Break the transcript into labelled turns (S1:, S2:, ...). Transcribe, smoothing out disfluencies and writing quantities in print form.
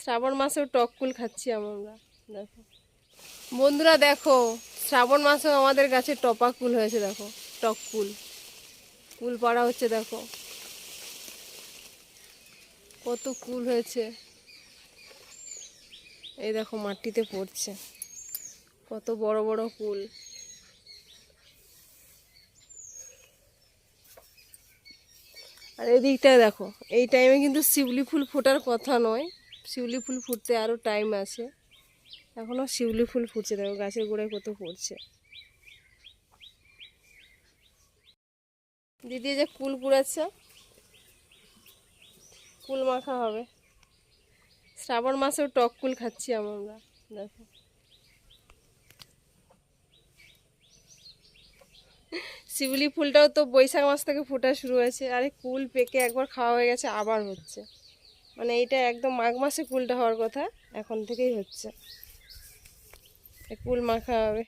S1: শ্রাবণ মাসেও টক কুল খাচ্ছি আমরা। দেখো বন্ধুরা, দেখো শ্রাবণ মাসেও আমাদের গাছে টপা কুল হয়েছে। দেখো টক কুল, কুল পাড়া হচ্ছে। দেখো কত কুল হয়েছে। এই দেখো মাটিতে পড়ছে কত বড় বড় কুল। আর এদিকটায় দেখো, এই টাইমে কিন্তু শিউলি ফুল ফোটার কথা নয়, শিউলি ফুল ফুটতে আরও টাইম আছে। এখনও শিউলি ফুল ফুটছে। দেখো গাছের গোড়ায় কত ফুটছে। দিদি যে কুল কুড়াচ্ছে, কুল মাখা হবে। শ্রাবণ মাসেও টক কুল খাচ্ছি আমরা। দেখো শিউলি ফুলটাও তো বৈশাখ মাস থেকে ফোটা শুরু হয়েছে। আরে কুল পেকে একবার খাওয়া হয়ে গেছে, আবার হচ্ছে। মানে এইটা একদম মাঘ মাসে কুলটা হওয়ার কথা, এখন থেকেই হচ্ছে। কুল মাখা হবে।